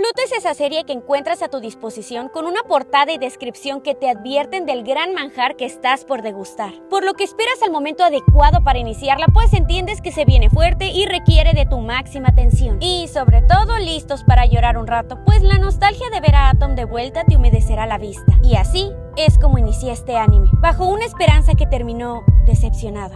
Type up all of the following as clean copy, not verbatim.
Pluto es esa serie que encuentras a tu disposición con una portada y descripción que te advierten del gran manjar que estás por degustar. Por lo que esperas al momento adecuado para iniciarla, pues entiendes que se viene fuerte y requiere de tu máxima atención. Y sobre todo listos para llorar un rato, pues la nostalgia de ver a Atom de vuelta te humedecerá la vista. Y así es como inicié este anime, bajo una esperanza que terminó decepcionada.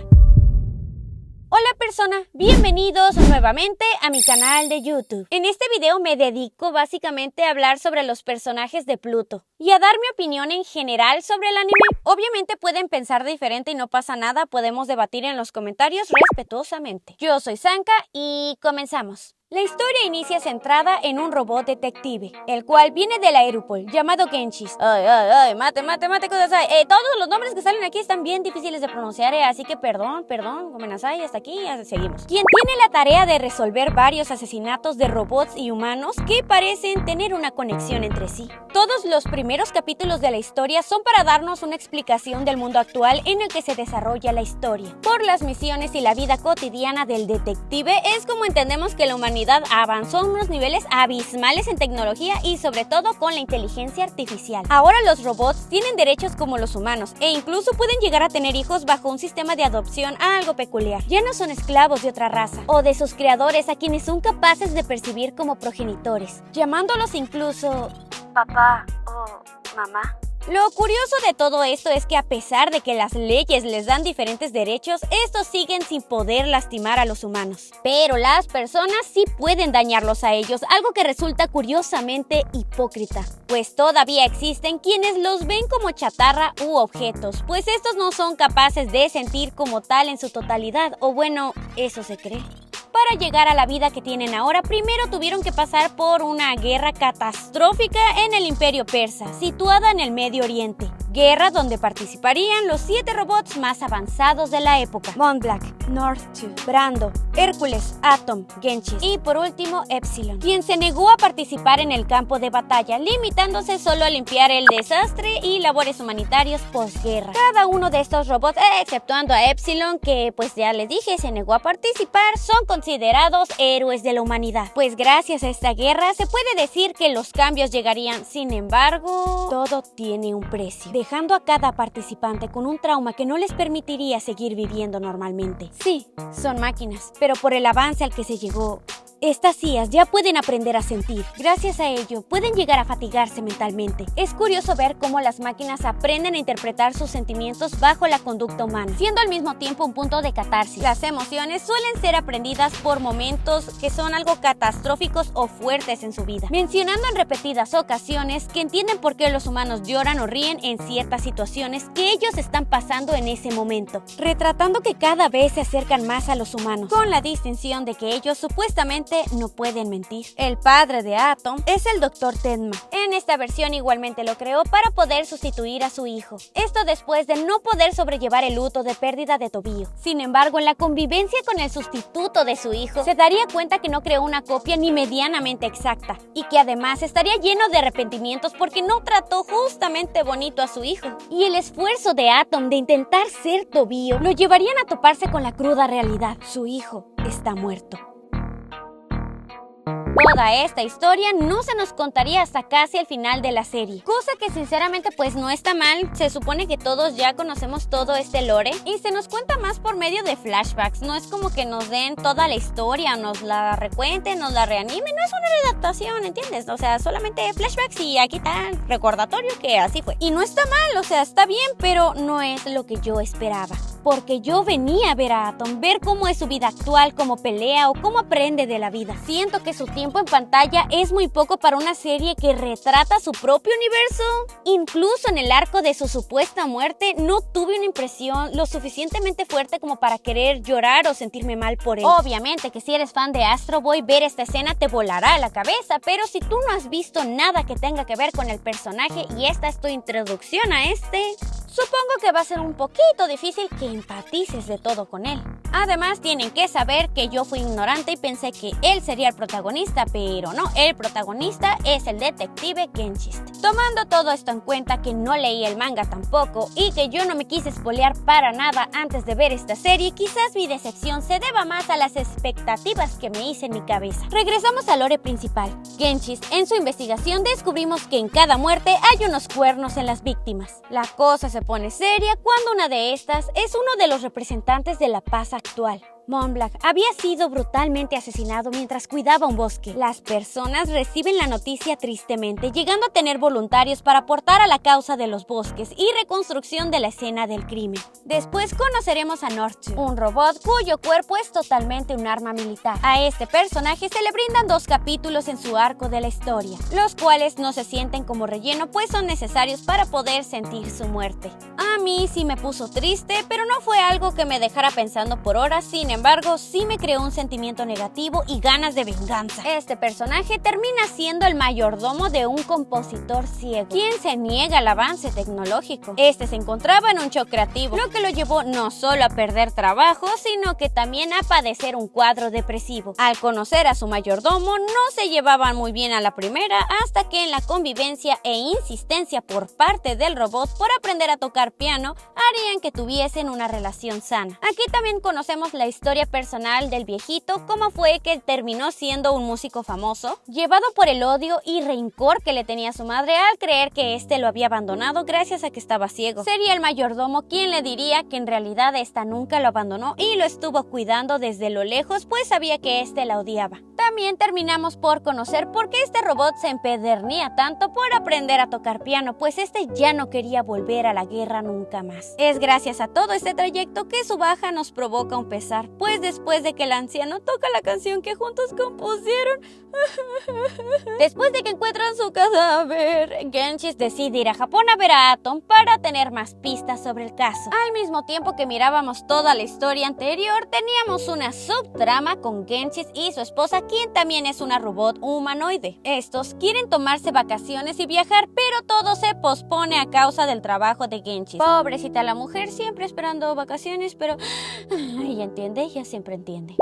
Hola persona, bienvenidos nuevamente a mi canal de YouTube. En este video me dedico básicamente a hablar sobre los personajes de Pluto y a dar mi opinión en general sobre el anime. Obviamente pueden pensar diferente y no pasa nada, podemos debatir en los comentarios respetuosamente. Yo soy Sanka y comenzamos. La historia inicia centrada en un robot detective, el cual viene de la Aeropol, llamado Genshis. Mate, Kudasai. Todos los nombres que salen aquí están bien difíciles de pronunciar, así que perdón, Gomenasai, hasta aquí, seguimos. Quien tiene la tarea de resolver varios asesinatos de robots y humanos que parecen tener una conexión entre sí. Todos los primeros capítulos de la historia son para darnos una explicación del mundo actual en el que se desarrolla la historia. Por las misiones y la vida cotidiana del detective es como entendemos que la humanidad avanzó a unos niveles abismales en tecnología y sobre todo con la inteligencia artificial. Ahora los robots tienen derechos como los humanos e incluso pueden llegar a tener hijos bajo un sistema de adopción algo peculiar. Ya no son esclavos de otra raza o de sus creadores a quienes son capaces de percibir como progenitores, llamándolos incluso papá o mamá. Lo curioso de todo esto es que a pesar de que las leyes les dan diferentes derechos, estos siguen sin poder lastimar a los humanos. Pero las personas sí pueden dañarlos a ellos, algo que resulta curiosamente hipócrita, pues todavía existen quienes los ven como chatarra u objetos, pues estos no son capaces de sentir como tal en su totalidad, o bueno, eso se cree. Para llegar a la vida que tienen ahora, primero tuvieron que pasar por una guerra catastrófica en el Imperio Persa, situada en el Medio Oriente. Guerra donde participarían los 7 robots más avanzados de la época: Mont Black, North 2, Brando, Hércules, Atom, Genshis y por último Epsilon, quien se negó a participar en el campo de batalla, limitándose solo a limpiar el desastre y labores humanitarios posguerra. Cada uno de estos robots, exceptuando a Epsilon, que pues ya les dije se negó a participar, son considerados héroes de la humanidad, pues gracias a esta guerra se puede decir que los cambios llegarían. Sin embargo, todo tiene un precio, dejando a cada participante con un trauma que no les permitiría seguir viviendo normalmente. Sí, son máquinas, pero por el avance al que se llegó, estas IAs ya pueden aprender a sentir. Gracias a ello, pueden llegar a fatigarse mentalmente. Es curioso ver cómo las máquinas aprenden a interpretar sus sentimientos bajo la conducta humana, siendo al mismo tiempo un punto de catarsis. Las emociones suelen ser aprendidas por momentos que son algo catastróficos o fuertes en su vida, mencionando en repetidas ocasiones que entienden por qué los humanos lloran o ríen en ciertas situaciones que ellos están pasando en ese momento, retratando que cada vez se acercan más a los humanos, con la distinción de que ellos supuestamente no pueden mentir. El padre de Atom es el Dr. Tenma. En esta versión igualmente lo creó para poder sustituir a su hijo. Esto después de no poder sobrellevar el luto de pérdida de Tobio. Sin embargo, en la convivencia con el sustituto de su hijo, se daría cuenta que no creó una copia ni medianamente exacta, y que además estaría lleno de arrepentimientos porque no trató justamente bonito a su hijo. Y el esfuerzo de Atom de intentar ser Tobio lo llevarían a toparse con la cruda realidad: su hijo está muerto. Toda esta historia no se nos contaría hasta casi el final de la serie, cosa que sinceramente pues no está mal. Se supone que todos ya conocemos todo este lore y se nos cuenta más por medio de flashbacks. No es como que nos den toda la historia, nos la recuenten, nos la reanimen, no es una redactación, ¿entiendes? O sea, solamente flashbacks y aquí está el recordatorio que así fue. Y no está mal, o sea, está bien, pero no es lo que yo esperaba. Porque yo venía a ver a Atom, ver cómo es su vida actual, cómo pelea o cómo aprende de la vida. Siento que su tiempo en pantalla es muy poco para una serie que retrata su propio universo. Incluso en el arco de su supuesta muerte no tuve una impresión lo suficientemente fuerte como para querer llorar o sentirme mal por él. Obviamente que si eres fan de Astro Boy, ver esta escena te volará la cabeza, pero si tú no has visto nada que tenga que ver con el personaje y esta es tu introducción a este, Supongo que va a ser un poquito difícil que empatices de todo con él. Además, tienen que saber que yo fui ignorante y pensé que él sería el protagonista, pero no, el protagonista es el detective Genshist. Tomando todo esto en cuenta, que no leí el manga tampoco y que yo no me quise spoilear para nada antes de ver esta serie, quizás mi decepción se deba más a las expectativas que me hice en mi cabeza. Regresamos al lore principal. Genshist, en su investigación descubrimos que en cada muerte hay unos cuernos en las víctimas. La cosa se pone seria cuando una de estas es uno de los representantes de la paz actual. Moonblack había sido brutalmente asesinado mientras cuidaba un bosque. Las personas reciben la noticia tristemente, llegando a tener voluntarios para aportar a la causa de los bosques y reconstrucción de la escena del crimen. Después conoceremos a North, un robot cuyo cuerpo es totalmente un arma militar. A este personaje se le brindan 2 capítulos en su arco de la historia, los cuales no se sienten como relleno, pues son necesarios para poder sentir su muerte. A mí sí me puso triste, pero no fue algo que me dejara pensando por horas. Sin embargo, sí me creó un sentimiento negativo y ganas de venganza. Este personaje termina siendo el mayordomo de un compositor ciego, quien se niega al avance tecnológico. Este se encontraba en un shock creativo, lo que lo llevó no solo a perder trabajo, sino que también a padecer un cuadro depresivo. Al conocer a su mayordomo, no se llevaban muy bien a la primera, hasta que en la convivencia e insistencia por parte del robot por aprender a tocar piano, harían que tuviesen una relación sana. Aquí también conocemos la historia personal del viejito, cómo fue que terminó siendo un músico famoso, llevado por el odio y rencor que le tenía a su madre al creer que éste lo había abandonado gracias a que estaba ciego. Sería el mayordomo quien le diría que en realidad ésta nunca lo abandonó y lo estuvo cuidando desde lo lejos, pues sabía que éste la odiaba. También terminamos por conocer por qué este robot se empedernía tanto por aprender a tocar piano, pues este ya no quería volver a la guerra nunca más. Es gracias a todo este trayecto que su baja nos provoca un pesar, pues después de que el anciano toca la canción que juntos compusieron, después de que encuentran su cadáver, Genshist decide ir a Japón a ver a Atom para tener más pistas sobre el caso. Al mismo tiempo que mirábamos toda la historia anterior, teníamos una subtrama con Genshist y su esposa, quien también es una robot humanoide. Estos quieren tomarse vacaciones y viajar, pero todo se pospone a causa del trabajo de Genshist. Pobrecita la mujer, siempre esperando vacaciones, pero ella entiende, ella siempre entiende.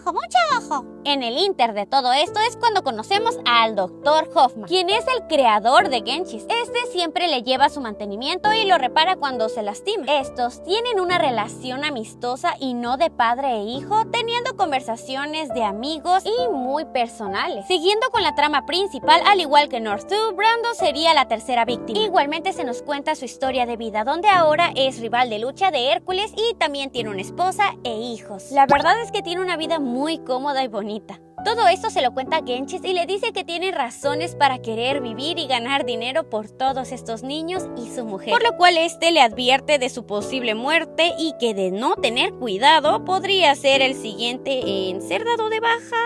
¡Mucho ojo! En el inter de todo esto es cuando conocemos al Dr. Hoffman, quien es el creador de Genshist. Este siempre le lleva su mantenimiento y lo repara cuando se lastima. Estos tienen una relación amistosa y no de padre e hijo, teniendo conversaciones de amigos y muy personales. Siguiendo con la trama principal, al igual que North 2, Brando sería la tercera víctima. Igualmente se nos cuenta su historia de vida, donde ahora es rival de lucha de Hércules y también tiene una esposa e hijos. La verdad es que tiene una vida muy cómoda y bonita. Todo esto se lo cuenta a Genshist y le dice que tiene razones para querer vivir y ganar dinero por todos estos niños y su mujer, por lo cual este le advierte de su posible muerte y que de no tener cuidado podría ser el siguiente en ser dado de baja.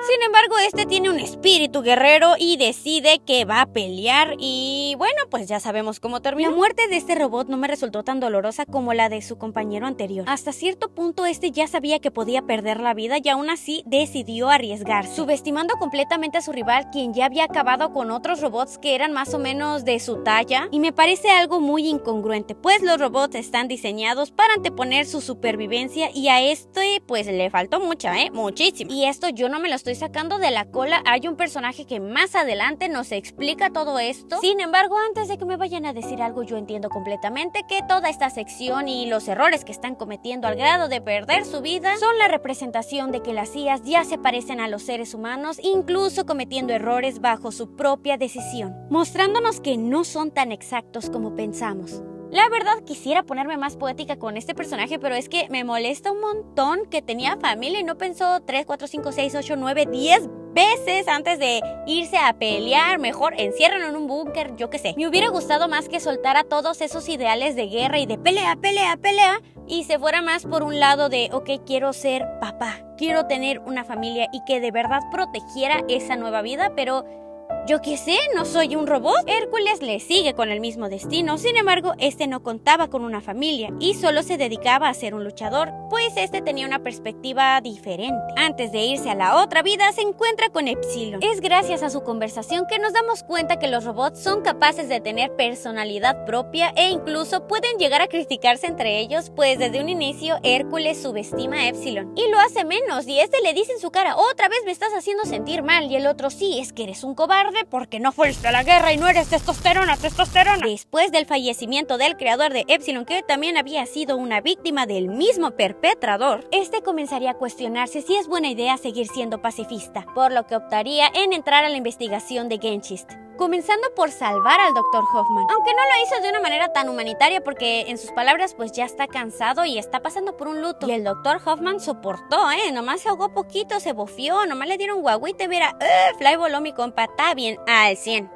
Sin embargo, este tiene un espíritu guerrero y decide que va a pelear y bueno, pues ya sabemos cómo terminó. La muerte de este robot no me resultó tan dolorosa como la de su compañero anterior. Hasta cierto punto este ya sabía que podía perder la vida y aún así decidió arriesgarse, subestimando completamente a su rival, quien ya había acabado con otros robots que eran más o menos de su talla, y me parece algo muy incongruente, pues los robots están diseñados para anteponer su supervivencia y a este pues le faltó mucha, muchísimo. Y esto yo no me lo estoy sacando de la cola, hay un personaje que más adelante nos explica todo esto. Sin embargo, antes de que me vayan a decir algo, yo entiendo completamente que toda esta sección y los errores que están cometiendo al grado de perder su vida son la representación de que las IAs ya se parecen a los seres humanos, incluso cometiendo errores bajo su propia decisión, mostrándonos que no son tan exactos como pensamos. La verdad quisiera ponerme más poética con este personaje, pero es que me molesta un montón que tenía familia y no pensó 3, 4, 5, 6, 8, 9, 10 veces antes de irse a pelear. Mejor enciérrenlo en un búnker, yo qué sé. Me hubiera gustado más que soltara todos esos ideales de guerra y de pelea, pelea, pelea, y se fuera más por un lado de, ok, quiero ser papá, quiero tener una familia, y que de verdad protegiera esa nueva vida, pero Yo qué sé, no soy un robot. Hércules le sigue con el mismo destino, sin embargo, este no contaba con una familia y solo se dedicaba a ser un luchador, pues este tenía una perspectiva diferente. Antes de irse a la otra vida, se encuentra con Epsilon. Es gracias a su conversación que nos damos cuenta que los robots son capaces de tener personalidad propia e incluso pueden llegar a criticarse entre ellos, pues desde un inicio Hércules subestima a Epsilon y lo hace menos, y este le dice en su cara: otra vez me estás haciendo sentir mal, y el otro: sí, es que eres un cobarde porque no fuiste a la guerra y no eres testosterona. Después del fallecimiento del creador de Epsilon, que también había sido una víctima del mismo perpetrador, este comenzaría a cuestionarse si es buena idea seguir siendo pacifista, por lo que optaría en entrar a la investigación de Genchist, comenzando por salvar al Dr. Hoffman, aunque no lo hizo de una manera tan humanitaria porque en sus palabras pues ya está cansado y está pasando por un luto. Y el Dr. Hoffman soportó, nomás se ahogó poquito, se bofió, nomás le dieron guagüita y mira, Fly voló mi compa, está bien, al 100.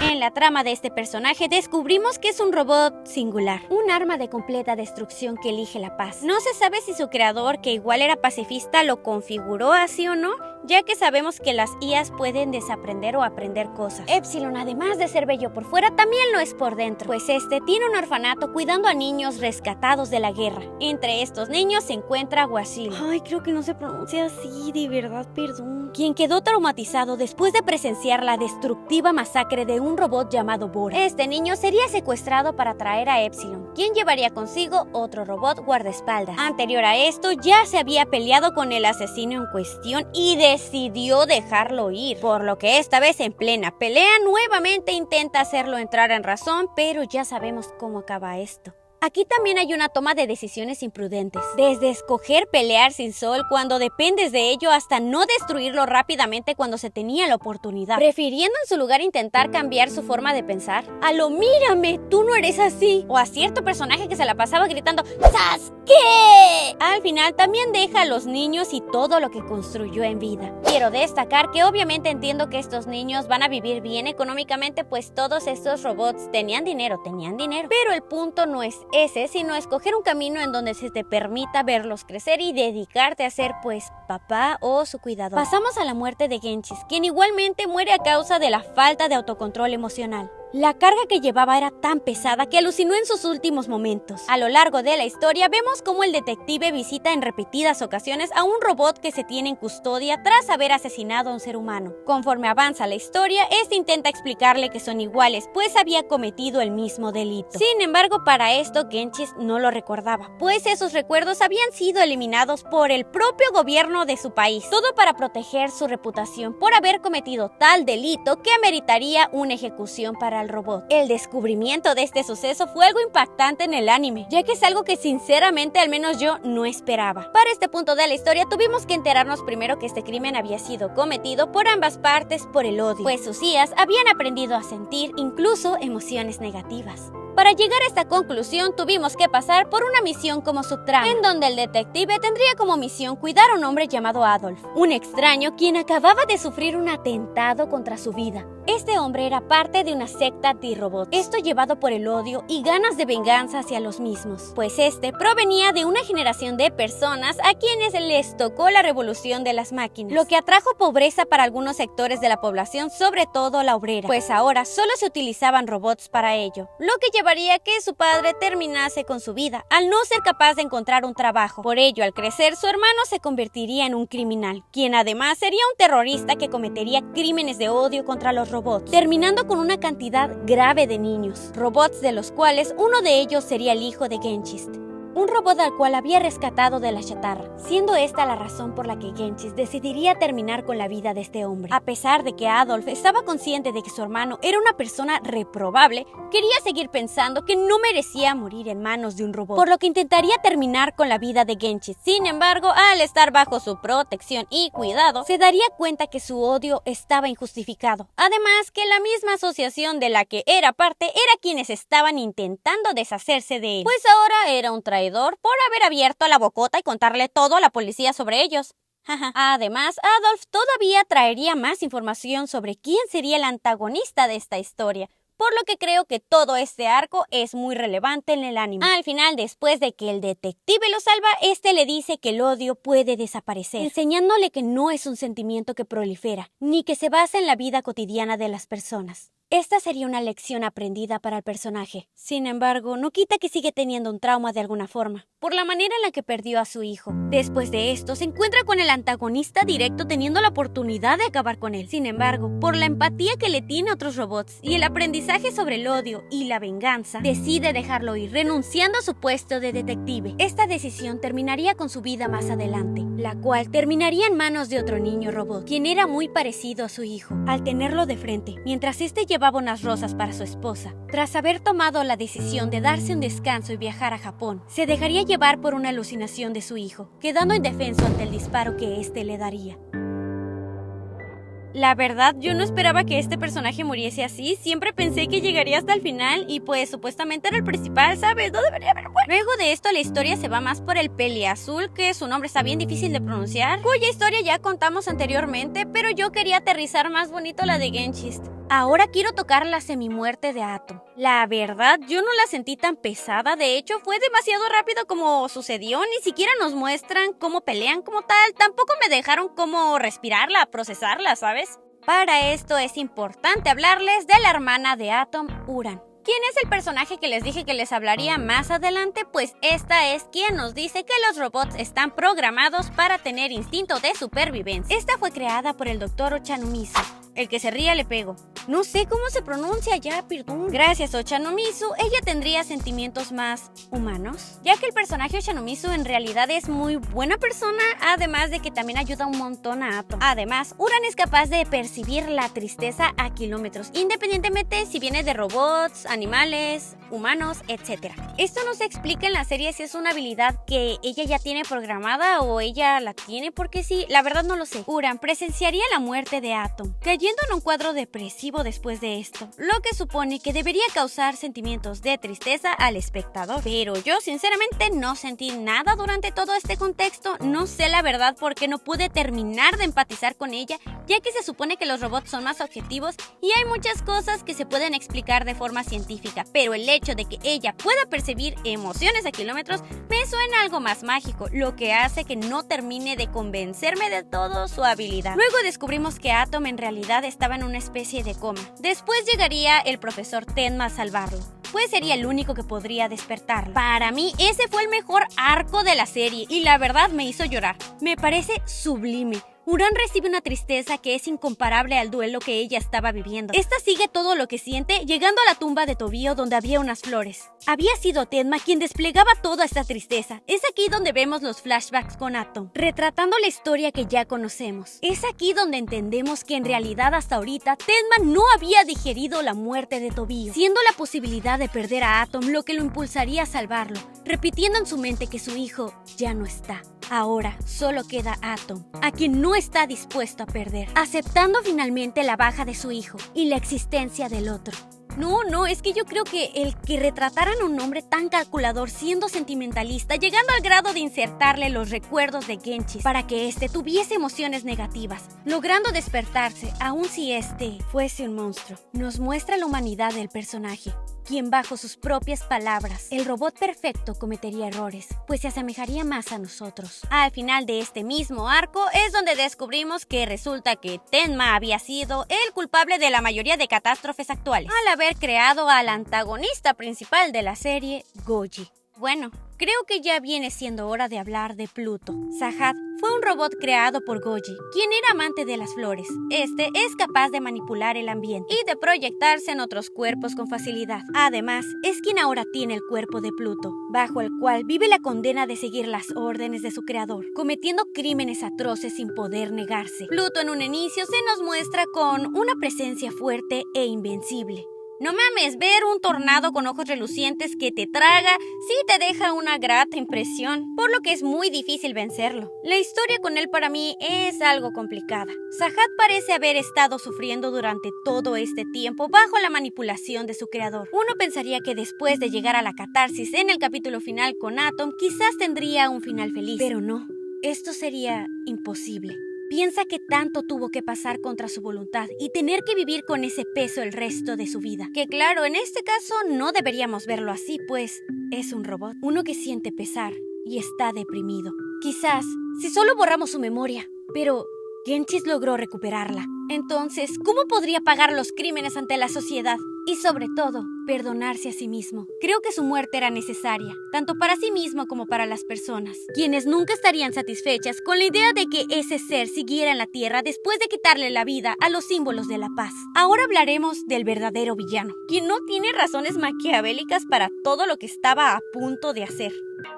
En la trama de este personaje descubrimos que es un robot singular, un arma de completa destrucción que elige la paz. No se sabe si su creador, que igual era pacifista, lo configuró así o no, ya que sabemos que las IAs pueden desaprender o aprender cosas. Epsilon, además de ser bello por fuera, también lo es por dentro, pues este tiene un orfanato cuidando a niños rescatados de la guerra. Entre estos niños se encuentra Wasil. Ay, creo que no se pronuncia así, de verdad, perdón. Quien quedó traumatizado después de presenciar la destructiva masacre de un robot llamado Bora. Este niño sería secuestrado para traer a Epsilon, quien llevaría consigo otro robot guardaespaldas. Anterior a esto, ya se había peleado con el asesino en cuestión y decidió dejarlo ir, por lo que esta vez en plena pelea nuevamente intenta hacerlo entrar en razón, pero ya sabemos cómo acaba esto. Aquí también hay una toma de decisiones imprudentes, desde escoger pelear sin Sol cuando dependes de ello hasta no destruirlo rápidamente cuando se tenía la oportunidad, prefiriendo en su lugar intentar cambiar su forma de pensar, a lo mírame, tú no eres así, o a cierto personaje que se la pasaba gritando ¡Sasuke! Al final también deja a los niños y todo lo que construyó en vida. Quiero destacar que obviamente entiendo que estos niños van a vivir bien económicamente, pues todos estos robots tenían dinero, pero el punto no es ese, sino escoger un camino en donde se te permita verlos crecer y dedicarte a ser pues papá o su cuidador. Pasamos a la muerte de Genchist, quien igualmente muere a causa de la falta de autocontrol emocional. La carga que llevaba era tan pesada que alucinó en sus últimos momentos. A lo largo de la historia vemos cómo el detective visita en repetidas ocasiones a un robot que se tiene en custodia tras haber asesinado a un ser humano. Conforme avanza la historia, este intenta explicarle que son iguales, pues había cometido el mismo delito. Sin embargo, para esto Genchist no lo recordaba, pues esos recuerdos habían sido eliminados por el propio gobierno de su país. Todo para proteger su reputación por haber cometido tal delito que ameritaría una ejecución para el robot. El descubrimiento de este suceso fue algo impactante en el anime, ya que es algo que sinceramente al menos yo no esperaba. Para este punto de la historia tuvimos que enterarnos primero que este crimen había sido cometido por ambas partes por el odio, pues sus IAs habían aprendido a sentir incluso emociones negativas. Para llegar a esta conclusión tuvimos que pasar por una misión como subtrama, en donde el detective tendría como misión cuidar a un hombre llamado Adolf, un extraño quien acababa de sufrir un atentado contra su vida. Este hombre era parte de una secta de robots, esto llevado por el odio y ganas de venganza hacia los mismos, pues este provenía de una generación de personas a quienes les tocó la revolución de las máquinas, lo que atrajo pobreza para algunos sectores de la población, sobre todo la obrera, pues ahora solo se utilizaban robots para ello, lo que llevaría a que su padre terminase con su vida, al no ser capaz de encontrar un trabajo. Por ello, al crecer, su hermano se convertiría en un criminal, quien además sería un terrorista que cometería crímenes de odio contra los robots, terminando con una cantidad grave de niños, robots de los cuales uno de ellos sería el hijo de Genchist, un robot al cual había rescatado de la chatarra, siendo esta la razón por la que Genchist decidiría terminar con la vida de este hombre. A pesar de que Adolf estaba consciente de que su hermano era una persona reprobable, quería seguir pensando que no merecía morir en manos de un robot, por lo que intentaría terminar con la vida de Genchist. Sin embargo, al estar bajo su protección y cuidado, se daría cuenta que su odio estaba injustificado. Además, que la misma asociación de la que era parte era quienes estaban intentando deshacerse de él, pues ahora era un traidor por haber abierto la bocota y contarle todo a la policía sobre ellos. Además, Adolf todavía traería más información sobre quién sería el antagonista de esta historia, por lo que creo que todo este arco es muy relevante en el anime. Al final, después de que el detective lo salva, este le dice que el odio puede desaparecer, enseñándole que no es un sentimiento que prolifera, ni que se basa en la vida cotidiana de las personas. Esta sería una lección aprendida para el personaje. Sin embargo, no quita que sigue teniendo un trauma de alguna forma, por la manera en la que perdió a su hijo. Después de esto, se encuentra con el antagonista directo teniendo la oportunidad de acabar con él. Sin embargo, por la empatía que le tiene a otros robots y el aprendizaje sobre el odio y la venganza, decide dejarlo ir, renunciando a su puesto de detective. Esta decisión terminaría con su vida más adelante, la cual terminaría en manos de otro niño robot, quien era muy parecido a su hijo. Al tenerlo de frente, mientras este llevaba unas rosas para su esposa, tras haber tomado la decisión de darse un descanso y viajar a Japón, se dejaría llevar por una alucinación de su hijo, quedando indefenso ante el disparo que éste le daría. La verdad, yo no esperaba que este personaje muriese así. Siempre pensé que llegaría hasta el final y pues supuestamente era el principal, ¿sabes? No debería haber muerto. Luego de esto la historia se va más por el Peli Azul, que su nombre está bien difícil de pronunciar, cuya historia ya contamos anteriormente, pero yo quería aterrizar más bonito la de Genshist. Ahora quiero tocar la semimuerte de Atom. La verdad, yo no la sentí tan pesada. De hecho, fue demasiado rápido como sucedió. Ni siquiera nos muestran cómo pelean como tal. Tampoco me dejaron cómo respirarla, procesarla, ¿sabes? Para esto es importante hablarles de la hermana de Atom, Uran. ¿Quién es el personaje que les dije que les hablaría más adelante? Pues esta es quien nos dice que los robots están programados para tener instinto de supervivencia. Esta fue creada por el Dr. Ochanomizu. El que se ría le pego. No sé cómo se pronuncia ya, perdón. Gracias, Ochanomizu, ella tendría sentimientos más humanos, ya que el personaje Ochanomizu en realidad es muy buena persona, además de que también ayuda un montón a Atom. Además, Uran es capaz de percibir la tristeza a kilómetros, independientemente si viene de robots, animales, humanos, etc. Esto no se explica en la serie si es una habilidad que ella ya tiene programada o ella la tiene porque sí, la verdad no lo sé. Uran presenciaría la muerte de Atom, cayendo en un cuadro depresivo después de esto, lo que supone que debería causar sentimientos de tristeza al espectador. Pero yo sinceramente no sentí nada durante todo este contexto, no sé la verdad porque no pude terminar de empatizar con ella, ya que se supone que los robots son más objetivos y hay muchas cosas que se pueden explicar de forma científica, pero el hecho de que ella pueda percibir emociones a kilómetros me suena algo más mágico, lo que hace que no termine de convencerme de todo su habilidad. Luego descubrimos que Atom en realidad estaba en una especie de coma. Después llegaría el profesor Tenma a salvarlo, pues sería el único que podría despertarlo. Para mí ese fue el mejor arco de la serie y la verdad me hizo llorar. Me parece sublime. Uran recibe una tristeza que es incomparable al duelo que ella estaba viviendo. Esta sigue todo lo que siente, llegando a la tumba de Tobio donde había unas flores. Había sido Tenma quien desplegaba toda esta tristeza. Es aquí donde vemos los flashbacks con Atom, retratando la historia que ya conocemos. Es aquí donde entendemos que en realidad hasta ahorita Tenma no había digerido la muerte de Tobio, siendo la posibilidad de perder a Atom lo que lo impulsaría a salvarlo, repitiendo en su mente que su hijo ya no está. Ahora solo queda Atom, a quien no está dispuesto a perder, aceptando finalmente la baja de su hijo y la existencia del otro. No, es que yo creo que el que retrataran a un hombre tan calculador siendo sentimentalista, llegando al grado de insertarle los recuerdos de Genshis para que éste tuviese emociones negativas, logrando despertarse, aun si éste fuese un monstruo, nos muestra la humanidad del personaje, quien bajo sus propias palabras, el robot perfecto cometería errores, pues se asemejaría más a nosotros. Al final de este mismo arco es donde descubrimos que resulta que Tenma había sido el culpable de la mayoría de catástrofes actuales, al haber creado al antagonista principal de la serie, Goji. Bueno, creo que ya viene siendo hora de hablar de Pluto. Sahad fue un robot creado por Goji, quien era amante de las flores. Este es capaz de manipular el ambiente y de proyectarse en otros cuerpos con facilidad. Además, es quien ahora tiene el cuerpo de Pluto, bajo el cual vive la condena de seguir las órdenes de su creador, cometiendo crímenes atroces sin poder negarse. Pluto en un inicio se nos muestra con una presencia fuerte e invencible. No mames, ver un tornado con ojos relucientes que te traga sí te deja una grata impresión, por lo que es muy difícil vencerlo. La historia con él para mí es algo complicada. Sahad parece haber estado sufriendo durante todo este tiempo bajo la manipulación de su creador. Uno pensaría que después de llegar a la catarsis en el capítulo final con Atom, quizás tendría un final feliz, pero no, esto sería imposible. Piensa que tanto tuvo que pasar contra su voluntad y tener que vivir con ese peso el resto de su vida. Que claro, en este caso no deberíamos verlo así, pues es un robot, uno que siente pesar y está deprimido. Quizás, si solo borramos su memoria, pero Genchis logró recuperarla. Entonces, ¿cómo podría pagar los crímenes ante la sociedad? Y sobre todo, perdonarse a sí mismo. Creo que su muerte era necesaria, tanto para sí mismo como para las personas, quienes nunca estarían satisfechas con la idea de que ese ser siguiera en la Tierra después de quitarle la vida a los símbolos de la paz. Ahora hablaremos del verdadero villano, quien no tiene razones maquiavélicas para todo lo que estaba a punto de hacer.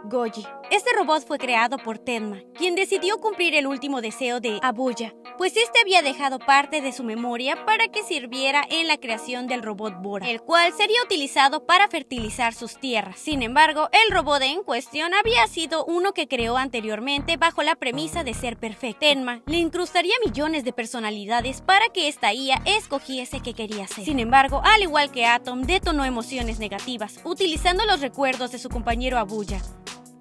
Goji. Este robot fue creado por Tenma, quien decidió cumplir el último deseo de Abuya, pues este había dejado parte de su memoria para que sirviera en la creación del robot Bora, el cual sería utilizado para fertilizar sus tierras. Sin embargo, el robot en cuestión había sido uno que creó anteriormente bajo la premisa de ser perfecto. Tenma le incrustaría millones de personalidades para que esta IA escogiese qué quería ser. Sin embargo, al igual que Atom, detonó emociones negativas, utilizando los recuerdos de su compañero Abuya,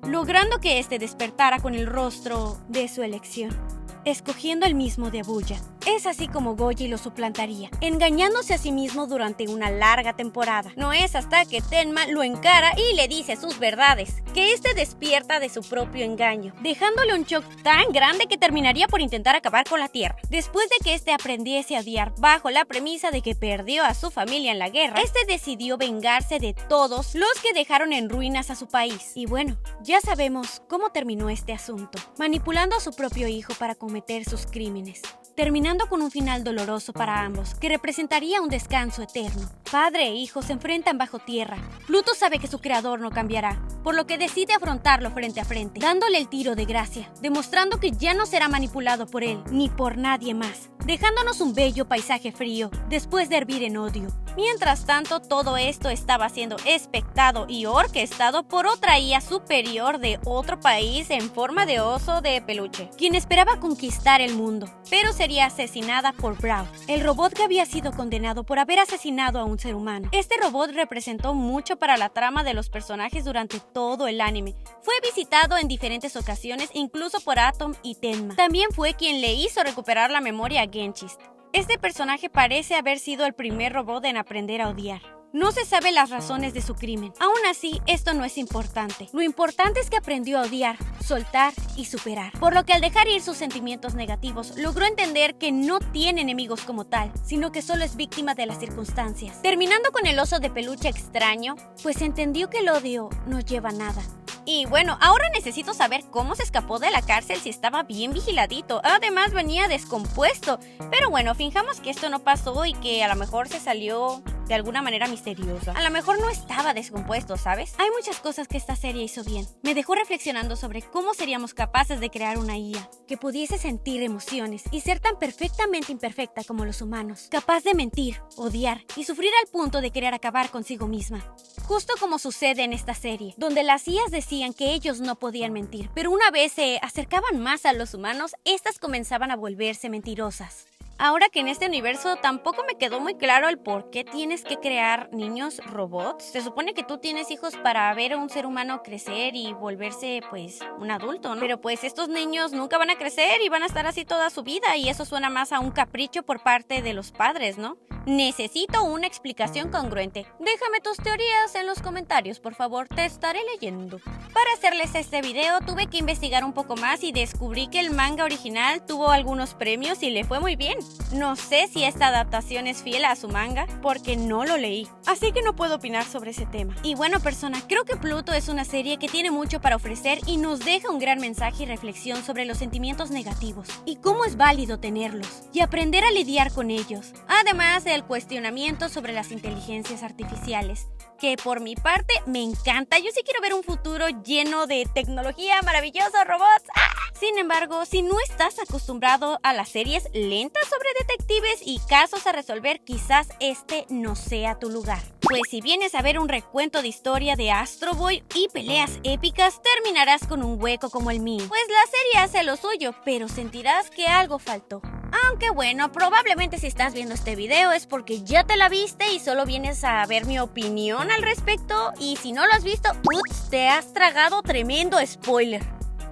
logrando que este despertara con el rostro de su elección, escogiendo el mismo de Abuya. Es así como Goji lo suplantaría, engañándose a sí mismo durante una larga temporada. No es hasta que Tenma lo encara y le dice sus verdades, que este despierta de su propio engaño, dejándole un shock tan grande que terminaría por intentar acabar con la Tierra. Después de que este aprendiese a odiar bajo la premisa de que perdió a su familia en la guerra, este decidió vengarse de todos los que dejaron en ruinas a su país. Y bueno, ya sabemos cómo terminó este asunto, manipulando a su propio hijo para cometer sus crímenes, terminando con un final doloroso para ambos, que representaría un descanso eterno. Padre e hijo se enfrentan bajo tierra. Pluto sabe que su creador no cambiará, por lo que decide afrontarlo frente a frente, dándole el tiro de gracia, demostrando que ya no será manipulado por él, ni por nadie más, dejándonos un bello paisaje frío, después de hervir en odio. Mientras tanto, todo esto estaba siendo expectado y orquestado por otra IA superior de otro país en forma de oso de peluche, quien esperaba conquistar el mundo, pero sería asesinada por Brawl, el robot que había sido condenado por haber asesinado a un ser humano. Este robot representó mucho para la trama de los personajes durante todo el anime. Fue visitado en diferentes ocasiones, incluso por Atom y Tenma. También fue quien le hizo recuperar la memoria a Genchis. Este personaje parece haber sido el primer robot en aprender a odiar. No se sabe las razones de su crimen. Aún así, esto no es importante. Lo importante es que aprendió a odiar, soltar y superar. Por lo que al dejar ir sus sentimientos negativos, logró entender que no tiene enemigos como tal, sino que solo es víctima de las circunstancias. Terminando con el oso de peluche extraño, pues entendió que el odio no lleva a nada. Y bueno, ahora necesito saber cómo se escapó de la cárcel si estaba bien vigiladito. Además venía descompuesto. Pero bueno, fijamos que esto no pasó y que a lo mejor se salió de alguna manera misteriosa. A lo mejor no estaba descompuesto, ¿sabes? Hay muchas cosas que esta serie hizo bien. Me dejó reflexionando sobre cómo seríamos capaces de crear una IA que pudiese sentir emociones y ser tan perfectamente imperfecta como los humanos, capaz de mentir, odiar y sufrir al punto de querer acabar consigo misma. Justo como sucede en esta serie, donde las IAs decían que ellos no podían mentir, pero una vez se acercaban más a los humanos, estas comenzaban a volverse mentirosas. Ahora que en este universo tampoco me quedó muy claro el por qué tienes que crear niños robots. Se supone que tú tienes hijos para ver a un ser humano crecer y volverse, pues, un adulto, ¿no? Pero pues estos niños nunca van a crecer y van a estar así toda su vida y eso suena más a un capricho por parte de los padres, ¿no? Necesito una explicación congruente. Déjame tus teorías en los comentarios, por favor, te estaré leyendo. Para hacerles este video tuve que investigar un poco más y descubrí que el manga original tuvo algunos premios y le fue muy bien. No sé si esta adaptación es fiel a su manga, porque no lo leí, así que no puedo opinar sobre ese tema. Y bueno, persona, creo que Pluto es una serie que tiene mucho para ofrecer y nos deja un gran mensaje y reflexión sobre los sentimientos negativos y cómo es válido tenerlos y aprender a lidiar con ellos. Además, el cuestionamiento sobre las inteligencias artificiales, que por mi parte me encanta. Yo sí quiero ver un futuro lleno de tecnología, maravillosos robots. ¡Ah! Sin embargo, si no estás acostumbrado a las series lentas sobre detectives y casos a resolver, quizás este no sea tu lugar. Pues si vienes a ver un recuento de historia de Astro Boy y peleas épicas, terminarás con un hueco como el mío. Pues la serie hace lo suyo, pero sentirás que algo faltó. Aunque bueno, probablemente si estás viendo este video es porque ya te la viste y solo vienes a ver mi opinión al respecto. Y si no lo has visto, ups, te has tragado tremendo spoiler.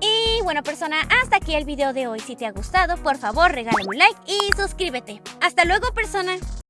Y bueno, persona, hasta aquí el video de hoy. Si te ha gustado, por favor regálame un like y suscríbete. Hasta luego, persona.